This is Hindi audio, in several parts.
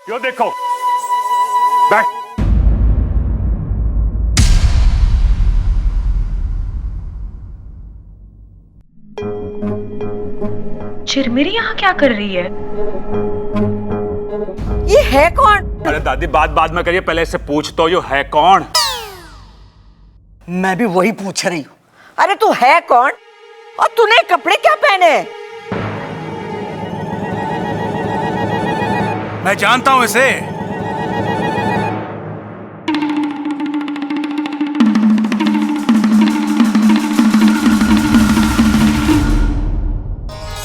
यो देखो, बैठ। चिरमिरी यहाँ क्या कर रही है? ये है कौन? अरे दादी, बात बाद में करिए, पहले इससे पूछ तो, यो है कौन? मैं भी वही पूछ रही हूँ। अरे तू है कौन और तूने कपड़े क्या पहने? मैं जानता हूं इसे।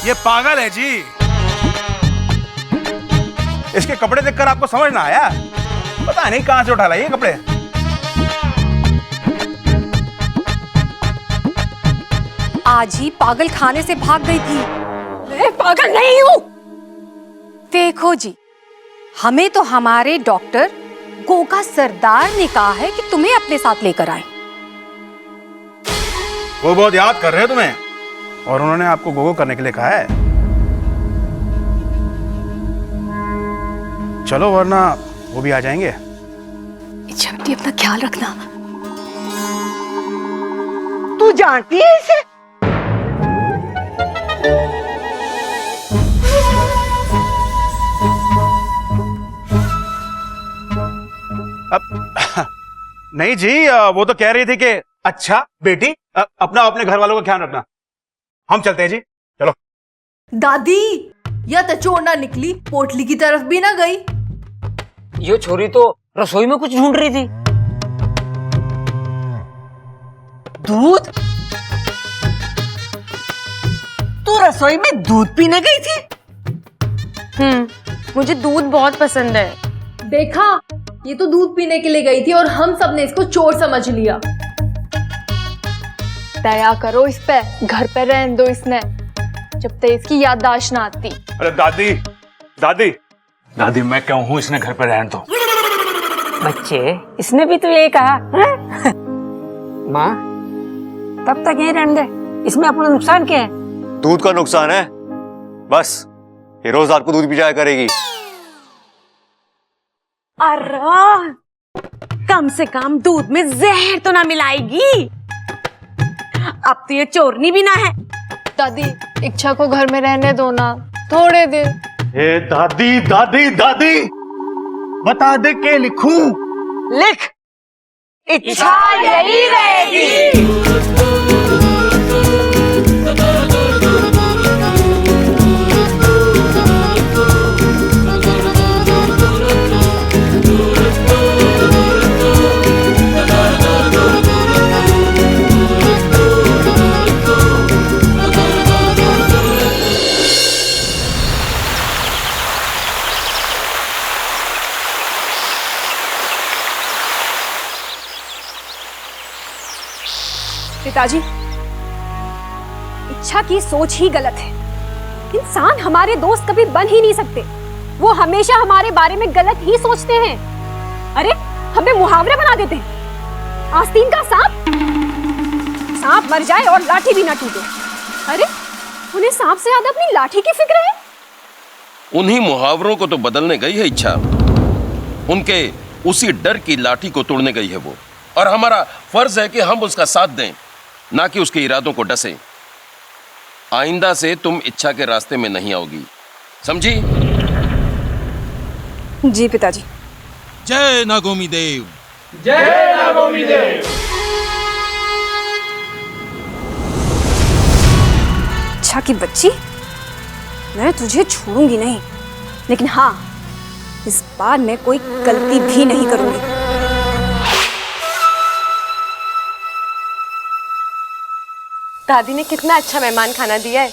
ये पागल है जी। इसके कपड़े देखकर आपको समझ ना आया? पता नहीं कहां से उठा लाए ये कपड़े। आज ही पागल खाने से भाग गई थी। मैं पागल नहीं हूँ। देखो जी, हमें तो हमारे डॉक्टर गोगा सरदार ने कहा है कि तुम्हें अपने साथ लेकर आए। वो बहुत याद कर रहे हैं तुम्हें और उन्होंने आपको गोगो करने के लिए कहा है। चलो वरना वो भी आ जाएंगे। इच्छा बेटी, अपना ख्याल रखना। तू जानती है इसे? अब नहीं जी, वो तो कह रही थी कि अच्छा बेटी अपना अपने घर वालों का ख्याल रखना। हम चलते हैं जी, चलो। दादी, या तो चोरना निकली, पोटली की तरफ भी ना गई। ये छोरी तो रसोई में कुछ ढूंढ रही थी। दूध? तू रसोई में दूध पीने गई थी? मुझे दूध बहुत पसंद है। देखा, ये तो दूध पीने के लिए गई थी और हम सब ने इसको चोर समझ लिया। दया करो इस पे, घर पे रहने दो इसने, जब तक इसकी याददाश्त ना आती। अरे दादी, दादी, दादी, मैं क्यों हूँ, इसने घर पे रहने दो। बच्चे, इसने भी तो यही कहा है? माँ, तब तक यही रहने दे, इसमें अपना नुकसान क्या है? दूध का नुकसान है, बस ये रोज रात को दूध पी जाया करेगी। अरे कम से कम दूध में जहर तो ना मिलाएगी। अब तो ये चोरनी भी ना है। दादी, इच्छा को घर में रहने दो ना थोड़े दिन। ए दादी, दादी, दादी, बता दे के लिखूं? लिख, इच्छा यही रहेगी। पिताजी, इच्छा की सोच ही गलत है। इंसान हमारे दोस्त कभी बन ही नहीं सकते। वो हमेशा हमारे बारे में गलत ही सोचते हैं। अरे हमें मुहावरे बना देते हैं। आस्तीन का सांप, सांप मर जाए और लाठी भी ना टूटे। अरे उन्हें सांप से ज्यादा अपनी लाठी की फिक्र है। उन्हीं मुहावरों को तो बदलने गई है इच्छा। उनके उसी डर की लाठी को तोड़ने गई है वो, और हमारा फर्ज है कि हम उसका साथ दें, ना कि उसके इरादों को डसें। आइंदा से तुम इच्छा के रास्ते में नहीं आओगी, समझी? जी पिताजी। जय नागोमी देव। जय नागोमी देव। इच्छा की बच्ची, मैं तुझे छोड़ूंगी नहीं, लेकिन हाँ, इस बार मैं कोई गलती भी नहीं करूंगी। दादी ने कितना अच्छा मेहमान खाना दिया है।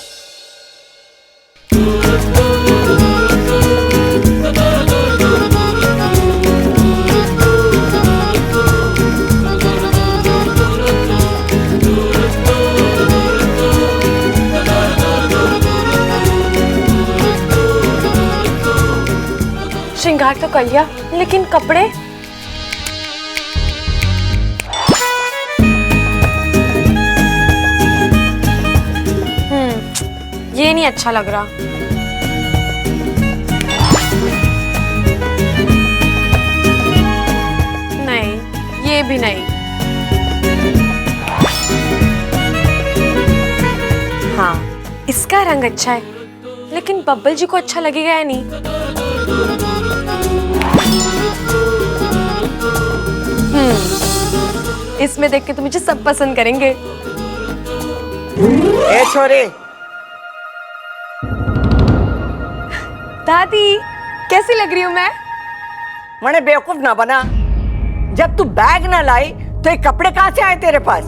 श्रृंगार तो कर लिया, लेकिन कपड़े? ये नहीं अच्छा लग रहा। भी नहीं। हाँ, इसका रंग अच्छा है, लेकिन बब्बल जी को अच्छा लगेगा या नहीं? इसमें देख के तो मुझे सब पसंद करेंगे। ए छोरे, दादी कैसी लग रही हूँ मैं? मने बेवकूफ ना बना। जब तू बैग ना लाई तो ये कपड़े कहाँ से आए तेरे पास?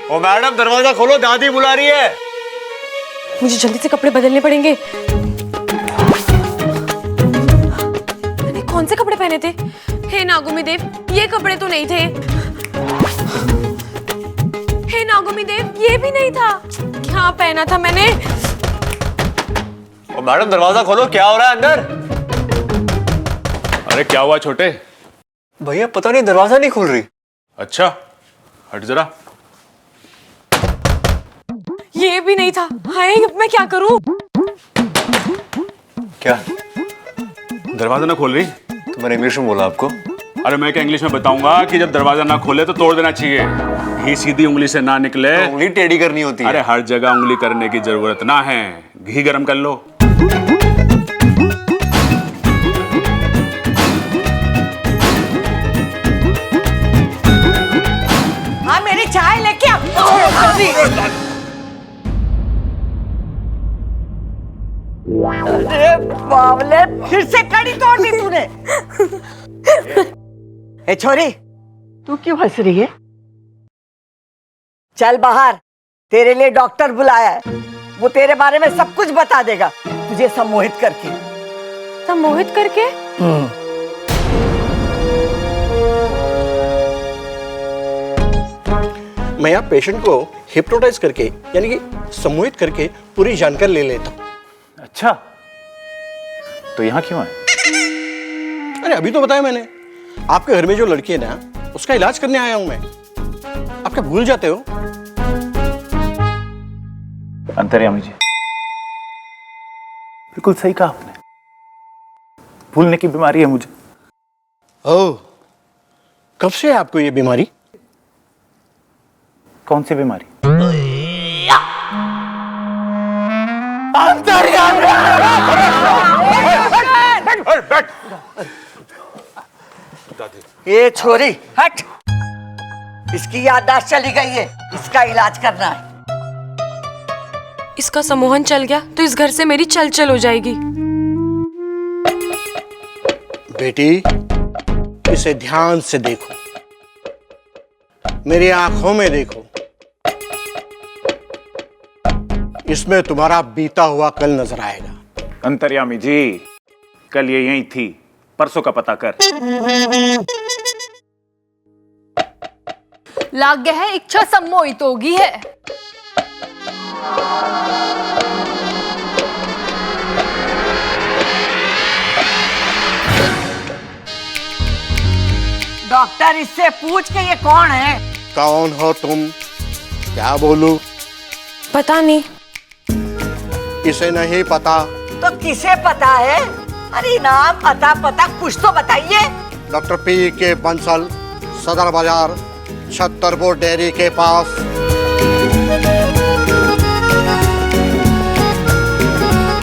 ओ मैडम, दरवाजा खोलो, दादी बुला रही है। मुझे जल्दी से कपड़े बदलने पड़ेंगे। मैंने कौन से कपड़े पहने थे? हे नागुमी देव, ये कपड़े तो नहीं थे। हे नागुमी देव, ये भी नहीं था। क्या पहना था मैंने? ओ मैडम, दरवाजा खोलो, क्या हो रहा है अंदर? अरे क्या हुआ छोटे? भैया पता नहीं, दरवाजा नहीं खुल रही। अच्छा, हट जरा। ये भी नहीं था। हाय, अब मैं क्या करूं? क्या? दरवाजा ना खोल रही? तो मैंने इंग्लिश में बोला आपको। अरे मैं क्या इंग्लिश में बताऊंगा कि जब दरवाजा ना खोले तो तोड़ देना चाहिए। घी सीधी उंगली से ना निकले। तो उंगली टेढ़ी करनी होती है। अरे हर जगह उंगली करने की जरूरत ना है। घी गरम कर लो। हाँ, मेरी चाय लेके आ। अरे बावले, फिर से कड़ी तोड़ दी तूने। ए छोरी, तू क्यों हंस रही है? चल बाहर, तेरे लिए डॉक्टर बुलाया है। वो तेरे बारे में सब कुछ बता देगा, तुझे सम्मोहित करके। सम्मोहित करके? मैं यहाँ पेशेंट को हिप्नोटाइज करके यानी कि सम्मोहित करके पूरी जानकारी ले लेता हूँ। अच्छा, तो यहाँ क्यों आए? अरे अभी तो बताया मैंने, आपके घर में जो लड़की है ना, उसका इलाज करने आया हूं मैं। आप क्या भूल जाते हो? अंतर्यामी जी, बिल्कुल सही कहा आपने। भूलने की बीमारी है मुझे। ओह, कब से है आपको ये बीमारी? कौन सी बीमारी? ये छोरी हट, इसकी याददाश्त चली गई है, इसका इलाज करना है। इसका सम्मोहन चल गया तो इस घर से मेरी चल चल हो जाएगी। बेटी, इसे ध्यान से देखो, मेरी आंखों में देखो। इसमें तुम्हारा बीता हुआ कल नजर आएगा। अंतर्यामी जी, कल ये यहीं थी, परसों का पता कर। लाग्य है इच्छा सम्मोहित होगी है। डॉक्टर, इससे पूछ के ये कौन है? कौन हो तुम? क्या बोलूं? पता नहीं। इसे नहीं पता तो किसे पता है? अरे नाम अता पता कुछ तो बताइए। डॉक्टर पी के बंसल, सदर बाजार, छतरपुर डेयरी के पास।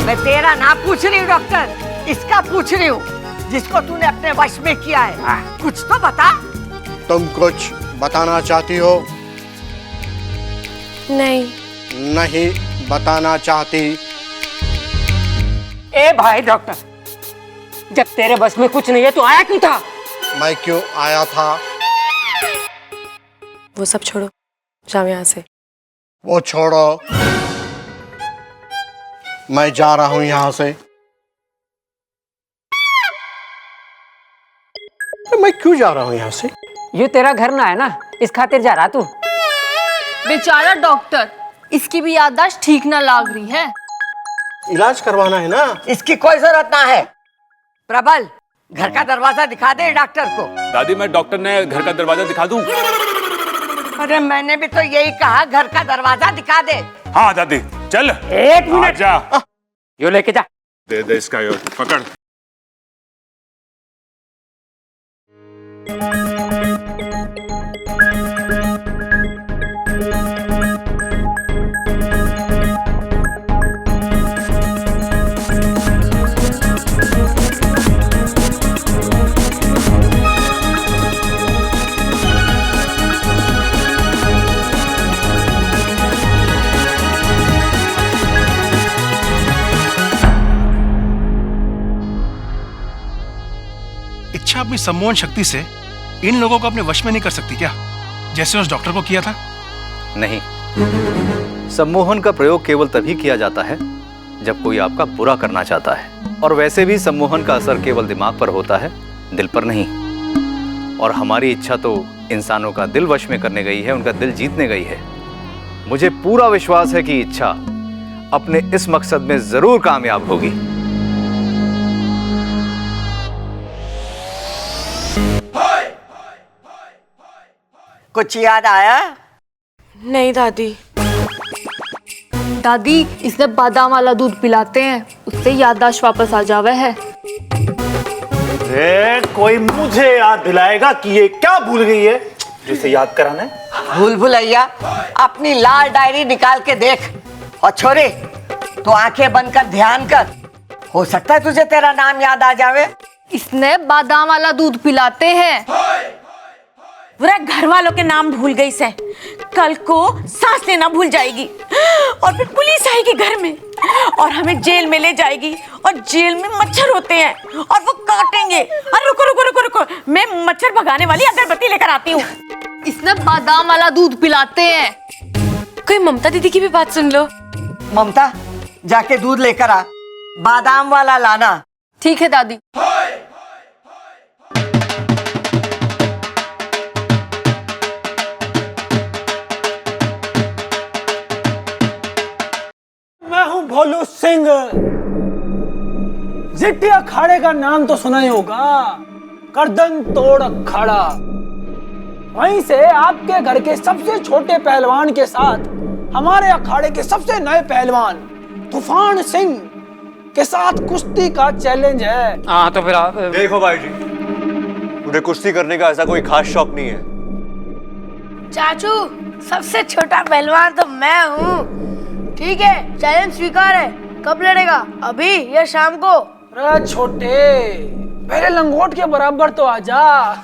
मैं तेरा नाम पूछ रही हूँ डॉक्टर, इसका पूछ रही हूँ जिसको तूने अपने वश में किया है। कुछ तो बता। तुम कुछ बताना चाहती हो? नहीं। नहीं बताना चाहती? ए भाई डॉक्टर, जब तेरे बस में कुछ नहीं है तो आया क्यों था? मैं क्यों आया था? वो सब छोड़ो, जाओ यहाँ से। वो छोड़ो, मैं जा रहा हूं यहां से। मैं क्यों जा रहा हूं यहां से? ये तेरा घर ना है ना, इस खातिर जा रहा तू। बेचारा डॉक्टर, इसकी भी याददाश्त ठीक ना लाग रही है। इलाज करवाना है ना। इसकी कोई जरूरत ना है। प्रबल, घर का दरवाजा दिखा दे डॉक्टर को। दादी, मैं डॉक्टर ने घर का दरवाजा दिखा दूं? अरे मैंने भी तो यही कहा, घर का दरवाजा दिखा दे। हाँ दादी, चल। एक मिनट। जा, यो लेके जा। दे दे इसका, यो पकड़। इच्छा अपनी सम्मोहन शक्ति से इन लोगों को अपने वश में नहीं कर सकती क्या, जैसे उस डॉक्टर को किया था? नहीं, सम्मोहन का प्रयोग केवल तभी किया जाता है जब कोई आपका बुरा करना चाहता है, और वैसे भी सम्मोहन का असर केवल दिमाग पर होता है, दिल पर नहीं। और हमारी इच्छा तो इंसानों का दिल वश में करने गई है, उनका दिल जीतने गई है। मुझे पूरा विश्वास है कि इच्छा अपने इस मकसद में जरूर कामयाब होगी। कुछ याद आया? नहीं दादी। दादी, इसने बादाम वाला दूध पिलाते हैं, उससे याददाश्त वापस आ जावे है। कोई मुझे याद दिलाएगा कि ये क्या भूल गई है जिसे याद कराना है? भूल भुलैया, अपनी लाल डायरी निकाल के देख। और छोरे, तो आंखें बंद कर ध्यान कर, हो सकता है तुझे तेरा नाम याद आ जावे। इसने बादाम वाला दूध पिलाते हैं। पूरा घर वालों के नाम भूल गई से, कल को सांस लेना भूल जाएगी, और फिर पुलिस आएगी घर में और हमें जेल में ले जाएगी, और जेल में मच्छर होते हैं और वो काटेंगे। अरे रुको रुको रुको रुको, मैं मच्छर भगाने वाली अगरबत्ती लेकर आती हूँ। इसने बादाम वाला दूध पिलाते हैं। कोई ममता दीदी की भी बात सुन लो। ममता, जाके दूध लेकर आ, बादाम वाला लाना। ठीक है दादी। मैं हूं भोलू सिंह। जिट्टी अखाड़े का नाम तो सुना ही होगा, गर्दन तोड़ अखाड़ा। वहीं से आपके घर के सबसे छोटे पहलवान के साथ हमारे अखाड़े के सबसे नए पहलवान तूफान सिंह के साथ कुश्ती का चैलेंज है। हाँ तो फिर आप देखो भाई जी, मुझे कुश्ती करने का ऐसा कोई खास शौक नहीं है। चाचू, सबसे छोटा पहलवान तो मैं हूँ। ठीक है, चैलेंज स्वीकार है। कब लड़ेगा, अभी या शाम को? अरे छोटे, पहले लंगोट के बराबर तो आजा।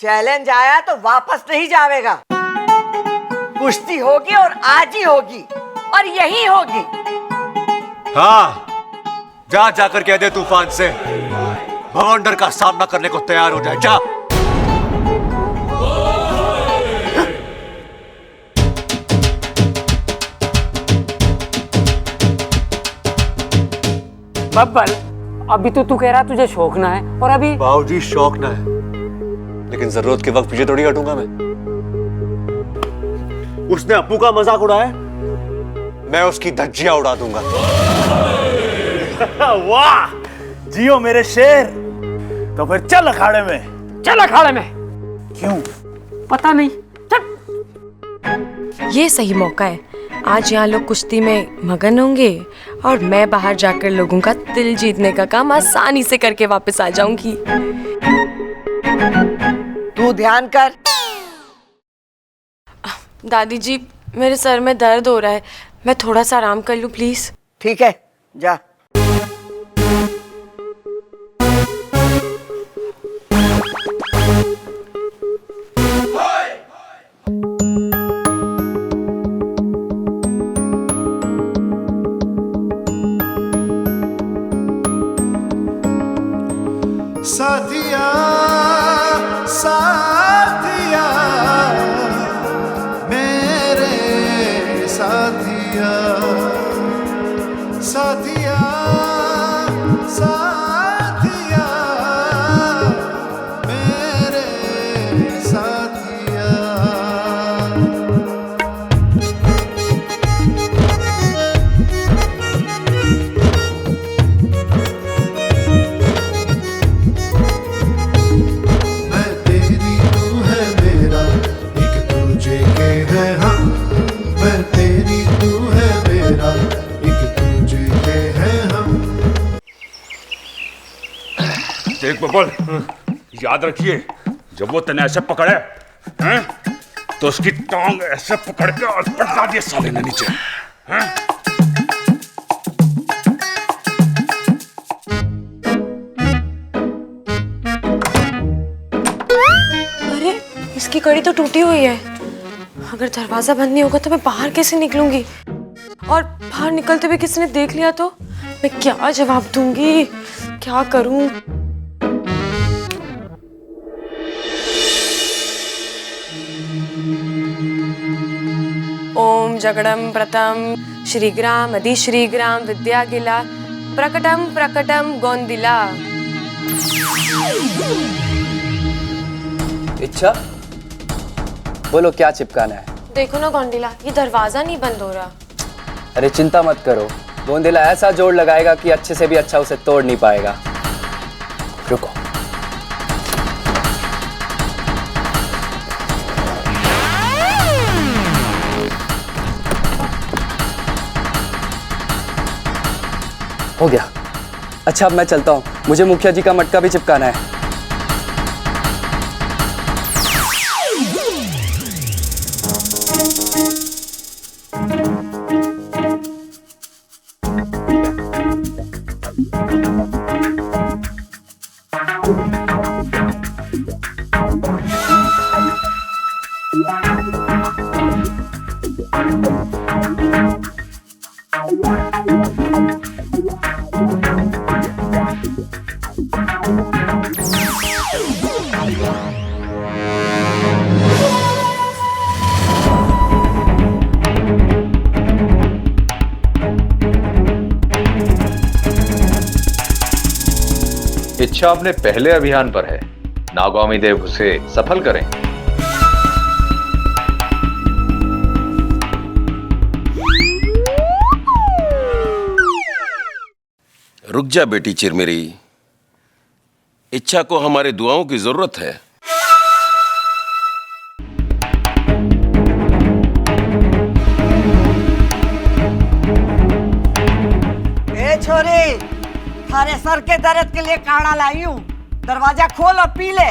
चैलेंज आया तो वापस नहीं जावेगा। कुश्ती होगी और आज ही होगी, और यही होगी। हाँ, जा जाकर कह दे तूफान से भवंडर का सामना करने को तैयार हो जाए। जा। बब्बल, अभी तो तू कह रहा तुझे शौक ना है, और अभी बाबूजी शौक ना है, लेकिन जरूरत के वक्त पीछे थोड़ी हटूंगा मैं। उसने अप्पू का मजाक उड़ाया, मैं उसकी धज्जियां उड़ा दूंगा। वाह, जियो मेरे शेर। तो फिर चल अखाड़े में। चल अखाड़े में। क्यों? पता नहीं। ये सही मौका है, आज यहाँ लोग कुश्ती में मगन होंगे और मैं बाहर जाकर लोगों का दिल जीतने का काम आसानी से करके वापस आ जाऊंगी। तू ध्यान कर। दादी जी, मेरे सर में दर्द हो रहा है, मैं थोड़ा सा आराम कर लूं प्लीज। ठीक है, जा। साथिया साथिया मेरे साथिया साथिया साथिया मेरे साथिया। मैं तेरी तू है बोल, याद रखिए जब वो तने ऐसे पकड़े हैं तो उसकी टांग ऐसे पकड़ के और पटका दिए साले ने नीचे हैं? अरे इसकी कड़ी तो टूटी हुई है। अगर दरवाजा बंद नहीं होगा तो मैं बाहर कैसे निकलूंगी? और बाहर निकलते हुए किसी ने देख लिया तो मैं क्या जवाब दूंगी? क्या करूं? ओम जगड़म प्रथम श्रीग्राम अधिश्रीग्राम विद्यागिला प्रकटम प्रकटम गोंदिला। इच्छा, बोलो क्या चिपकाना है? देखो ना गोंदिला, ये दरवाजा नहीं बंद हो रहा। अरे चिंता मत करो, गोंदिला ऐसा जोड़ लगाएगा कि अच्छे से भी अच्छा उसे तोड़ नहीं पाएगा। रुको। हो गया। अच्छा अब मैं चलता हूँ, मुझे मुखिया जी का मटका भी चिपकाना है। इच्छा अपने पहले अभियान पर है, नागौमी देव उसे सफल करें। रुक जा बेटी चिरमेरी, इच्छा को हमारे दुआओं की जरूरत है। ए छोरी, थारे सर के दर्द के लिए काढ़ा लाई हूं, दरवाजा खोल और पी ले।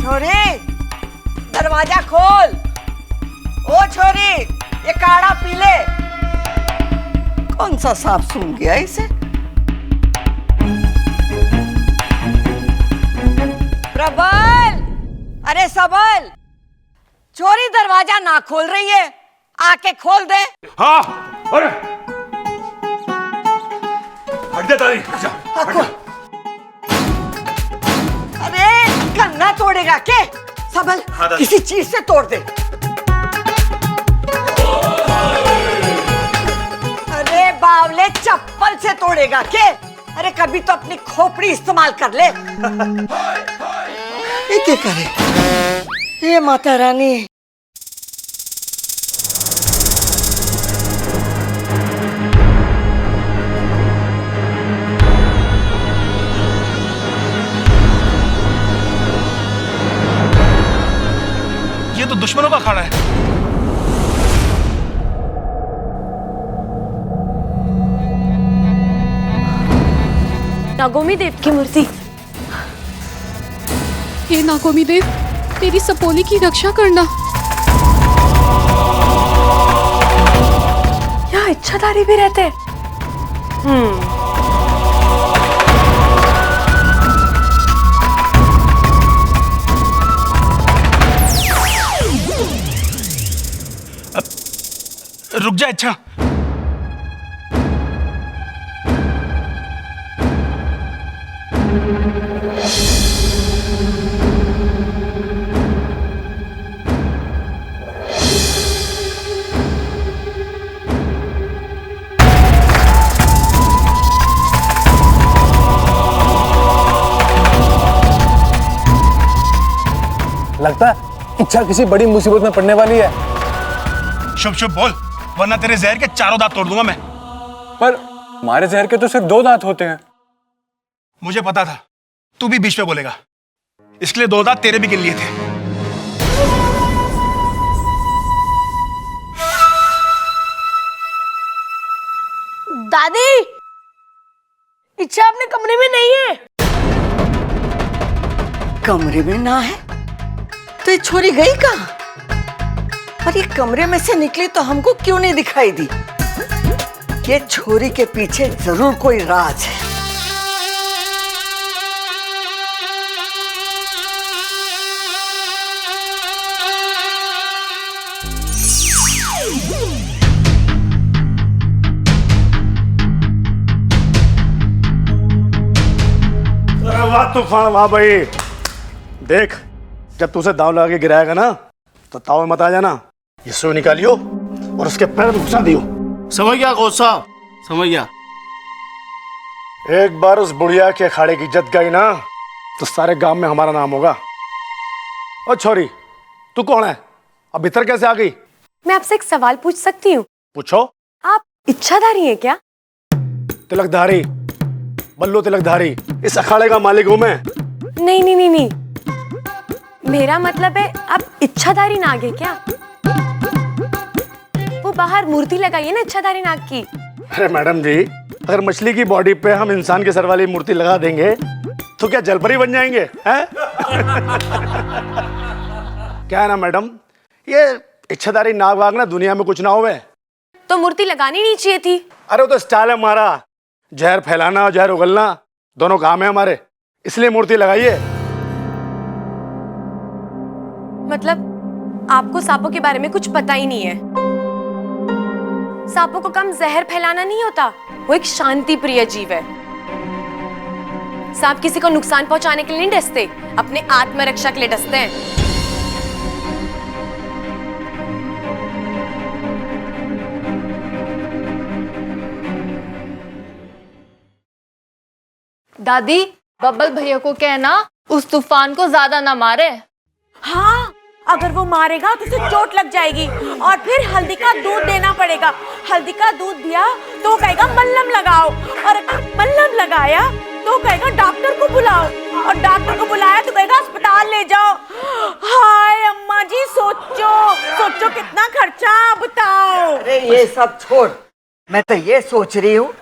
छोरी, दरवाजा खोल। ओ छोरी, ये काढ़ा पी ले। कौन सा सांप सूंघ गया इसे? प्रबल, अरे सबल, छोरी दरवाजा ना खोल रही है, आके खोल दे। हाँ, अरे हट जा तारी, हट जा, हट जा। अरे कन्ना तोड़ेगा के? सबल, किसी चीज से तोड़ दे। अरे बावले, चप्पल से तोड़ेगा के? अरे कभी तो अपनी खोपड़ी इस्तेमाल कर ले। ये क्या करे? ये माता रानी। ये तो दुश्मनों का अखाड़ा है। नागौमी देव की मूर्ति। हे नागौमी देव, तेरी सपोली की रक्षा करना। यहाँ इच्छाधारी भी रहते। रुक जा इच्छा। लगता है इच्छा किसी बड़ी मुसीबत में पड़ने वाली है। शुभ शुभ बोल, वरना तेरे जहर के चारों दांत तोड़ दूंगा मैं। पर हमारे जहर के तो सिर्फ 2 दांत होते हैं। मुझे पता था तू भी बीच में बोलेगा, इसलिए 2 दांत तेरे भी गिन लिए थे। दादी, इच्छा अपने कमरे में नहीं है। कमरे में ना है तो ये छोरी गई कहाँ? और ये कमरे में से निकली तो हमको क्यों नहीं दिखाई दी? ये छोरी के पीछे जरूर कोई राज है। वाह तूफान, वाह भाई। देख, जब तू उसे दाव लगा के गिराएगा ना तो ताव में मत आ जाना। ये सुई निकालियो और उसके पैर में घुसा दियो। समझ गया कोच साहब, समझ गया। एक बार उस बुढ़िया के अखाड़े की इज्जत गई ना तो सारे गांव में हमारा नाम होगा। ओ छोरी, तू कौन है? अब भीतर कैसे आ गई? मैं आपसे एक सवाल पूछ सकती हूँ? पूछो। आप इच्छाधारी हैं क्या? तिलकधारी, बल्लो तिलकधारी, इस अखाड़े का मालिक हूं मैं। नहीं नहीं नहीं नहीं, मेरा मतलब है आप इच्छाधारी नाग है क्या? वो बाहर मूर्ति लगाई है ना इच्छाधारी नाग की। अरे मैडम जी, अगर मछली की बॉडी पे हम इंसान के सर वाली मूर्ति लगा देंगे तो क्या जलपरी बन जाएंगे हैं? क्या है ना मैडम, ये इच्छाधारी नाग वाग ना दुनिया में कुछ ना होवे। तो मूर्ति लगानी नहीं चाहिए थी। अरे वो तो स्टाइल है हमारा, जहर फैलाना और जहर उगलना दोनों काम है हमारे, इसलिए मूर्ति लगाइए। मतलब आपको सांपों के बारे में कुछ पता ही नहीं है। सांपों को कम जहर फैलाना नहीं होता, वो एक शांति प्रिय जीव है। सांप किसी को नुकसान पहुंचाने के लिए नहीं डसते, अपने आत्मरक्षा के लिए डसते हैं। दादी, बब्बल भैया को कहना उस तूफान को ज्यादा ना मारे। हाँ, अगर वो मारेगा तो उसे चोट लग जाएगी और फिर हल्दी का दूध देना पड़ेगा। हल्दी का दूध दिया तो कहेगा मल्लम लगाओ, और अगर मल्लम लगाया तो कहेगा डॉक्टर को बुलाओ, और डॉक्टर को बुलाया तो कहेगा अस्पताल ले जाओ। हाय अम्मा जी, सोचो सोचो कितना खर्चा, बताओ। अरे ये सब छोड़, मैं तो ये सोच रही हूँ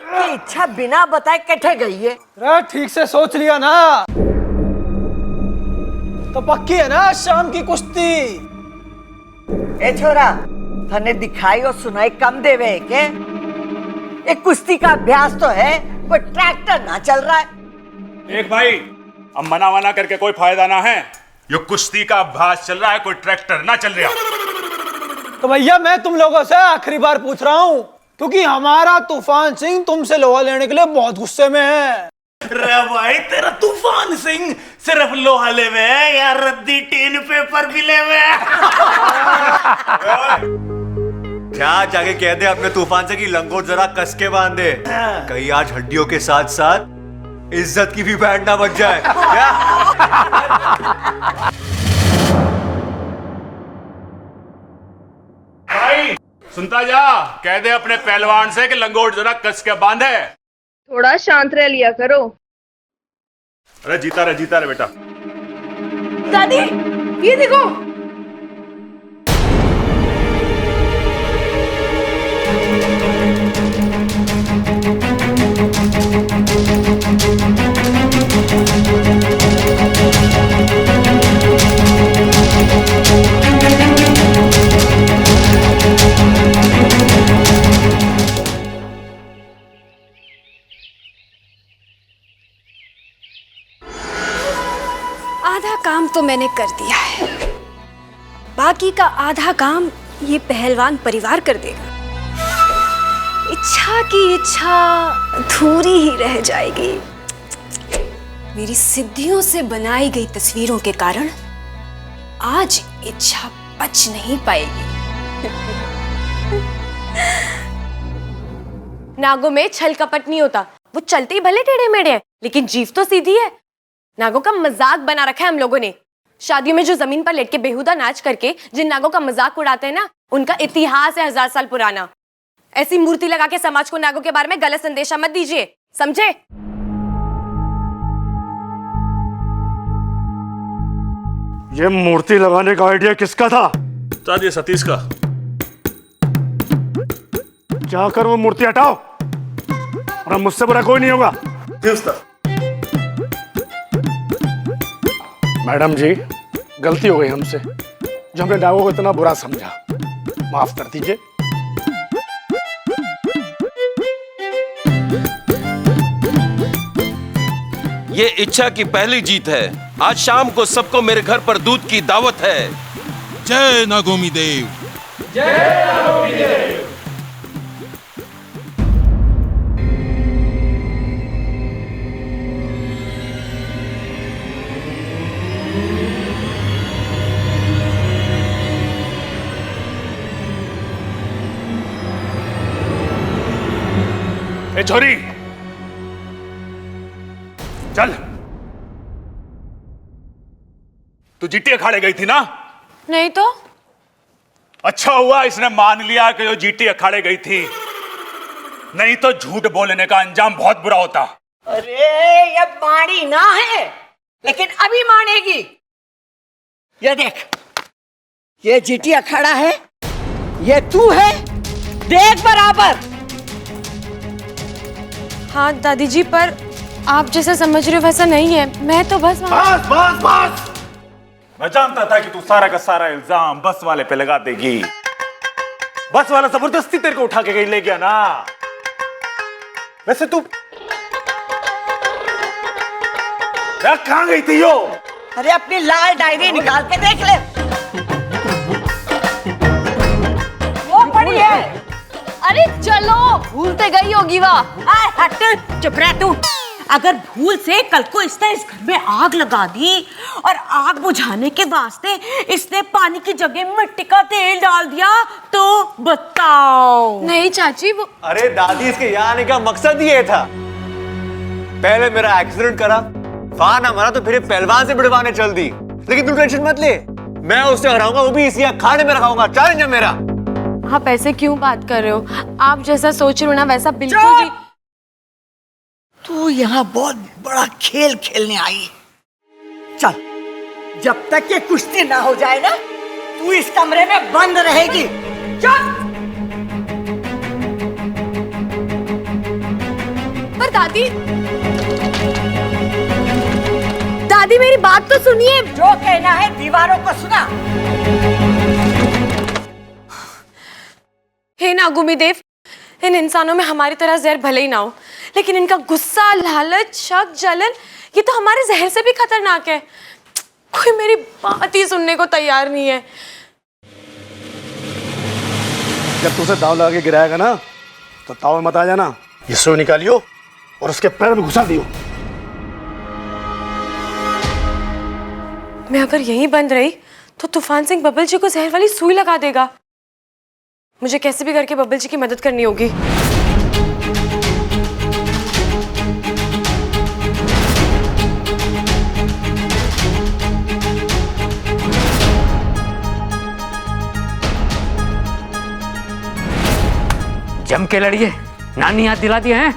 कि इच्छा बिना बताए कैसे गई है। अरे ठीक से सोच लिया ना तो पक्की है ना शाम की कुश्ती। ए छोरा, तने दिखाई और सुनाई कम देवे है के? एक कुश्ती का अभ्यास तो है, कोई ट्रैक्टर ना चल रहा है। एक भाई, अब मना वना करके कोई फायदा ना है। ये कुश्ती का अभ्यास चल रहा है, कोई ट्रैक्टर ना चल रहा। तो भैया मैं तुम लोगों से आखिरी बार पूछ रहा हूँ, क्योंकि हमारा तूफान सिंह तुमसे लोहा लेने के लिए बहुत गुस्से में है। रे भाई, तेरा तूफान सिंह सिर्फ लोहा ले में या रद्दी टीन पेपर भी ले में। क्या जाके कह दे अपने तूफान से कि लंगोट जरा कस के बांध दे, कहीं आज हड्डियों के साथ साथ इज्जत की भी बैंड ना बच जाए। क्या? भाई सुनता जा, कह दे अपने पहलवान से कि लंगोट जरा कस के बांधे। थोड़ा शांत रह लिया करो। अरे जीता रहे बेटा। दादी ये देखो, आधा काम तो मैंने कर दिया है, बाकी का आधा काम ये पहलवान परिवार कर देगा। इच्छा की इच्छा अधूरी ही रह जाएगी। मेरी सिद्धियों से बनाई गई तस्वीरों के कारण आज इच्छा बच नहीं पाएगी। नागों में छल कपट नहीं होता, वो चलते ही भले टेढ़े मेढ़े हैं, लेकिन जीव तो सीधी है। नागों का मजाक बना रखा है हम लोगों ने। शादियों में जो जमीन पर लेट के बेहुदा नाच करके जिन नागों का मजाक उड़ाते हैं ना, उनका इतिहास है 1000 साल पुराना। ऐसी मूर्ति लगा के समाज को नागों के बारे में गलत संदेशा मत दीजिए, समझे? ये मूर्ति लगाने का आइडिया किसका था? ये सतीश का। जाकर वो मूर्ति हटाओ, और मुझसे बुरा कोई नहीं होगा। जी उस्ताद। मैडम जी, गलती हो गई हमसे, जो हमने डागो को इतना बुरा समझा, माफ कर दीजिए। ये इच्छा की पहली जीत है। आज शाम को सबको मेरे घर पर दूध की दावत है। जय नागोमी देव। जय नागोमी देव। ए छोरी, चल। तू जीटी अखाड़े गई थी ना? नहीं तो। अच्छा हुआ इसने मान लिया कि जो जीटी अखाड़े गई थी, नहीं तो झूठ बोलने का अंजाम बहुत बुरा होता। अरे ये माड़ी ना है, लेकिन अभी मानेगी। ये देख, ये जीटी अखाड़ा है, ये तू है, देख बराबर। हाँ दादी जी, पर आप जैसा समझ रहे हो वैसा नहीं है। मैं तो बस बस बस बस। मैं जानता था कि तू सारा का सारा इल्जाम बस वाले पे लगा देगी। बस वाला जबरदस्ती तेरे को उठा के ले गया ना। वैसे तू कहां गई थी यो? अरे अपनी लाल डायरी निकाल के देख ले, वो पड़ी है। अरे चलो, भूलते गई होगी वाह। हट, चुप रह तू। अगर भूल से कल को इसने इस घर में आग लगा दी और आग बुझाने के वास्ते इसने पानी की जगह मिट्टी का तेल डाल दिया तो बताओ। नहीं चाची, वो अरे दादी, इसके यहाँ आने का मकसद ही ये था। पहले मेरा एक्सीडेंट करा, फान हमारा, तो फिर पहलवान से बिड़वाने चल दी। लेकिन तू टेंशन मत ले, मैं उससे हराऊंगा, वो भी इसी अखाड़े में रखाऊंगा। चैलेंज है मेरा। आप ऐसे क्यों बात कर रहे हो? आप जैसा सोच रहे हो ना वैसा बिल्कुल भी। तू यहाँ बहुत बड़ा खेल खेलने आई। चल, जब तक ये कुश्ती ना हो जाए ना, तू इस कमरे में बंद रहेगी। चल। पर दादी, दादी मेरी बात तो सुनिए। जो कहना है दीवारों को सुना। हे नागोमी देव, इन इंसानों में हमारी तरह जहर भले ही ना हो, लेकिन इनका गुस्सा, लालच, शक, जलन, ये तो हमारे जहर से भी खतरनाक है। कोई मेरी बात ही सुनने को तैयार नहीं है। जब तू उसे दाव लगा के गिराएगा ना, तो ताव में मत आ जाना। ये सुई निकालियो और उसके पैर में घुसा दियो। मैं अगर यहीं बंद रही तो तूफान सिंह बबल जी को जहर वाली सुई लगा देगा। मुझे कैसे भी करके बबल जी की मदद करनी होगी। जम के लड़िए, नानी याद दिला दिए हैं।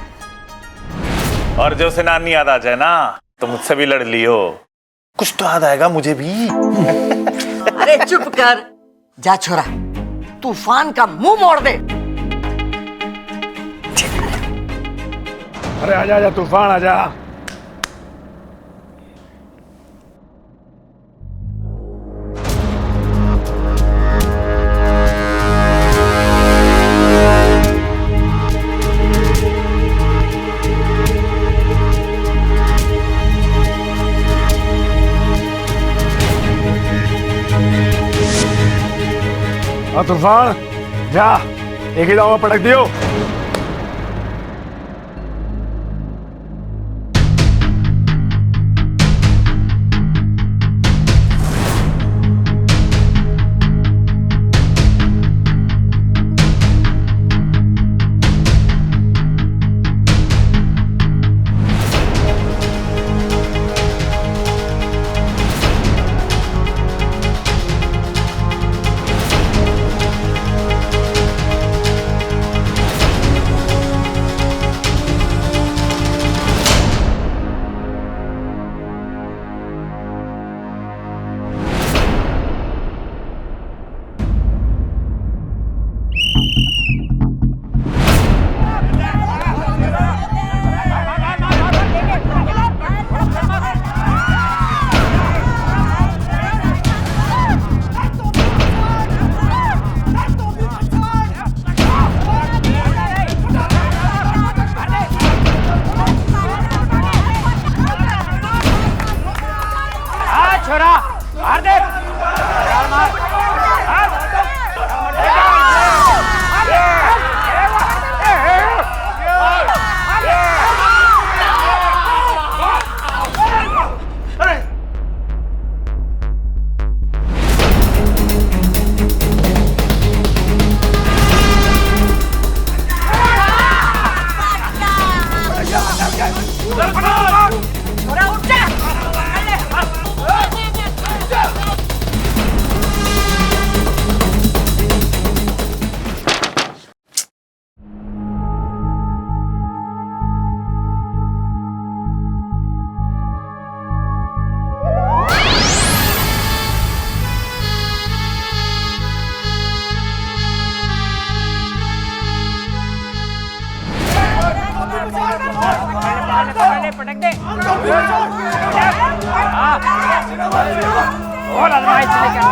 और जो से नानी याद आ जाए ना, तो मुझसे भी लड़ लियो। कुछ तो याद आएगा मुझे भी। अरे चुप कर, जा छोरा, तूफान का मुंह मोड़ दे। अरे आजा आजा तूफान, आजा। तूफान जा, एक ही दाव में पटक दियो। छोरा मार दे मार पटक दे और अलमारी से लेकर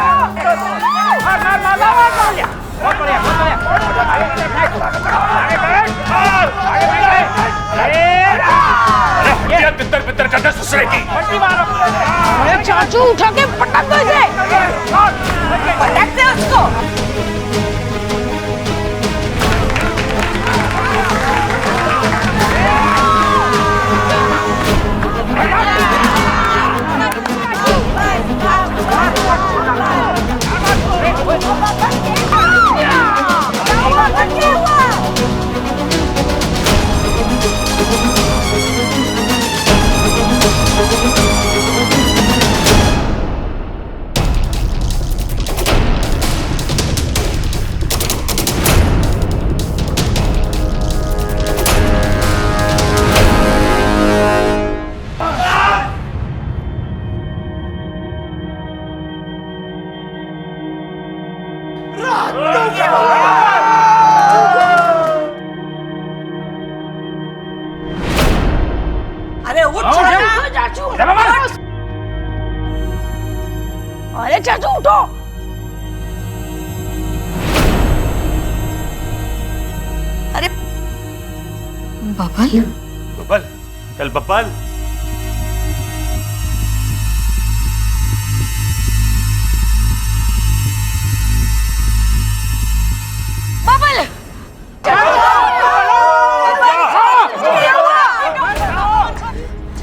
मार लिया बहुत बढ़िया ये तितर बितर करके ससुरे की अरे चाचू उठा के पटक दो इसे पटक दे उसको अरे उठ चाचू अरे चाचू उठो अरे बबल बबल चल बबल बबल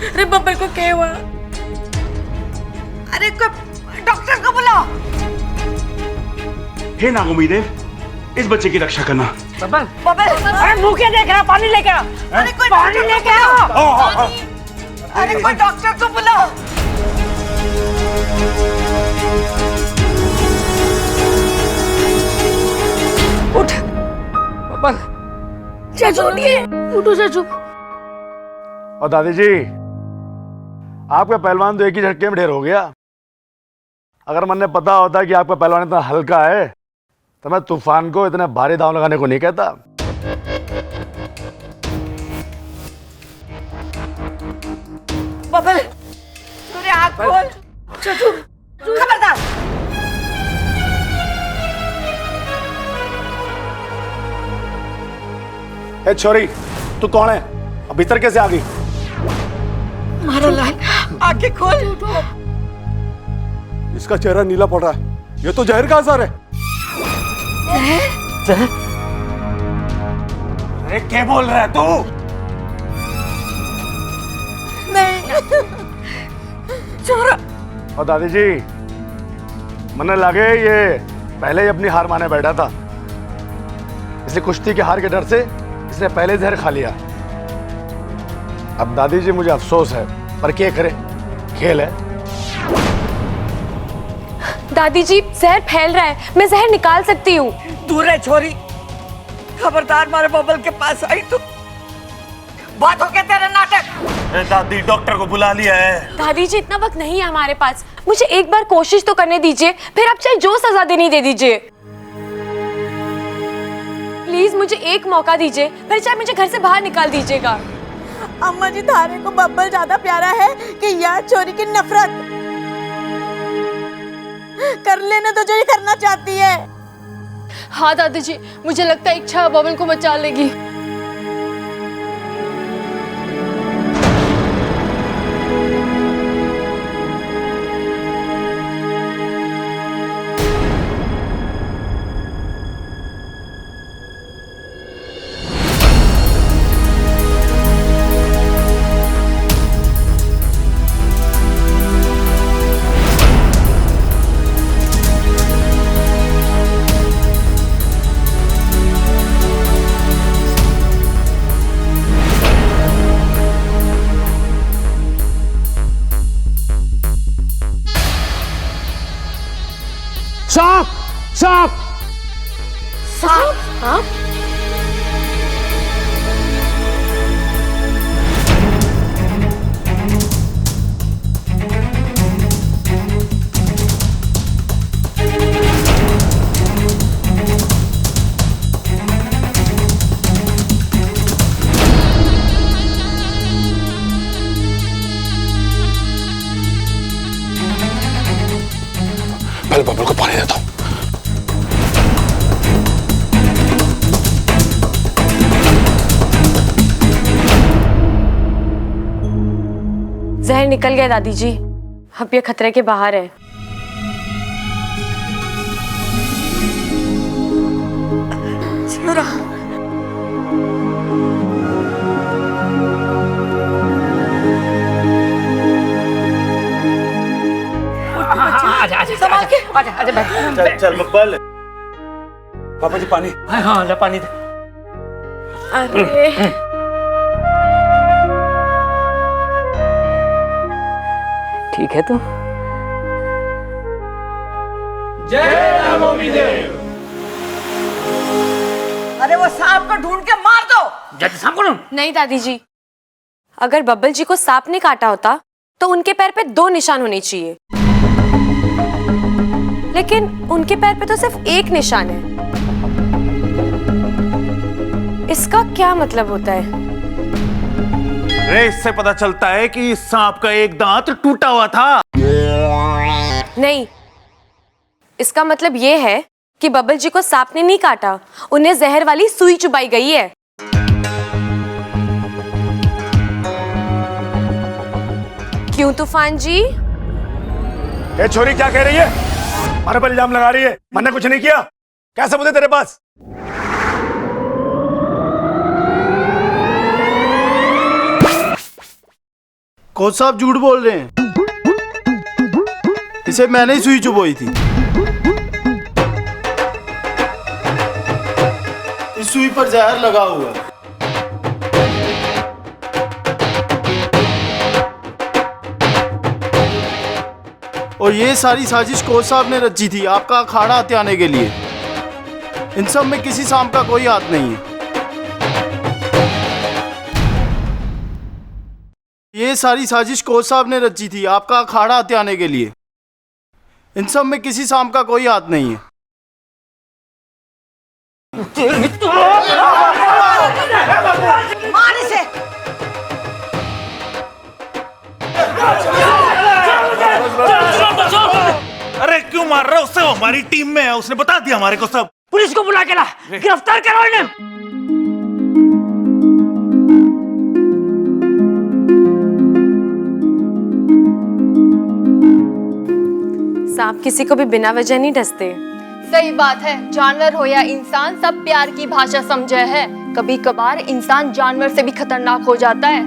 अरे बबल को क्या हुआ अरे डॉक्टर को बुलाओ हे नागोमी इस बच्चे की रक्षा करना बबल बबल अरे मुंह क्या देख रहा पानी लेके आ अरे कोई पानी लेके आ अरे कोई डॉक्टर को बुलाओ उठ बबल चाचू उठिए उठो चाचू और दादी जी आपका पहलवान तो एक ही झटके में ढेर हो गया। अगर मैंने पता होता कि आपका पहलवान इतना हल्का है तो मैं तूफान को इतने भारी दांव लगाने को नहीं कहता। बबल तूने आँख खोल चाचू खबरदार ए छोरी तू कौन है अब भीतर कैसे आ गई? मारो लाल आंखें खोल इसका चेहरा नीला पड़ रहा है, ये तो जहर का असर है। जहर? अरे क्या बोल रहा है तू? नहीं छोरा। और दादी जी मने लगे ये पहले ही अपनी हार माने बैठा था, इसलिए कुश्ती के हार के डर से इसने पहले जहर खा लिया। अब दादी जी मुझे अफसोस है पर क्या करे, खेल है। दादी जी जहर फैल रहा है, मैं जहर निकाल सकती हूँ। दूर है छोरी, खबरदार मारे बबल के पास आई तो बात हो गया तेरा नाटक। दादी डॉक्टर को बुला लिया है। दादी जी इतना वक्त नहीं है हमारे पास, मुझे एक बार कोशिश तो करने दीजिए, फिर आप चाहे जो सजा देनी दे दीजिए। प्लीज मुझे एक मौका दीजिए, फिर चाहे मुझे घर से बाहर निकाल दीजिएगा। अम्मा जी थारे को बब्बल ज्यादा प्यारा है कि यार चोरी की नफरत? कर लेने तो जो ये करना चाहती है। हाँ दादी जी, मुझे लगता है इच्छा बबल को बचा लेगी। सांप सांप सांप हाँ? पहले बबल को पानी देता हूं। जहर निकल गया दादी जी, अब ये खतरे के बाहर है। आजा आजा संभाल के आजा आजा बैठ चल चल मकबल। पापा जी पानी। हाँ हाँ ले पानी दे। अरे ठीक है तू? जय नागोमी देव। अरे वो सांप को ढूंढ के मार दो। जल्दी सांप को ढूंढ। नहीं दादी जी, अगर बब्बल जी को सांप ने काटा होता तो उनके पैर पे 2 निशान होने चाहिए, लेकिन उनके पैर पे तो सिर्फ 1 निशान है। इसका क्या मतलब होता है? रे इससे पता चलता है कि इस सांप का एक दांत टूटा हुआ था। नहीं, इसका मतलब ये है कि बब्बल जी को सांप ने नहीं काटा, उन्हें जहर वाली सुई चुबाई गई है। क्यों तूफान जी? ये छोरी क्या कह रही है? हमारे पर इल्जाम लगा रही है। मैंने कुछ नहीं किया। क्या सबूत है तेरे पास? कोच साहब झूठ बोल रहे हैं। इसे मैंने ही सुई चुभोई थी। इस सुई पर जहर लगा हुआ है। और ये सारी साजिश कोच साहब ने रची थी आपका अखाड़ा हथियाने के लिए। इन सब में किसी सांप का कोई हाथ नहीं है। ये सारी साजिश कोच साहब ने रची थी आपका अखाड़ा हथियाने के लिए। इन सब में किसी सांप का कोई हाथ नहीं है। मार इसे। अरे क्यों मार रहा है उससे? वो हमारी टीम में है, उसने बता दिया हमारे को सब। पुलिस को बुला के ला, गिरफ्तार करो इन्हें। सांप किसी को भी बिना वजह नहीं डसते। सही बात है, जानवर हो या इंसान सब प्यार की भाषा समझे है। कभी कभार इंसान जानवर से भी खतरनाक हो जाता है।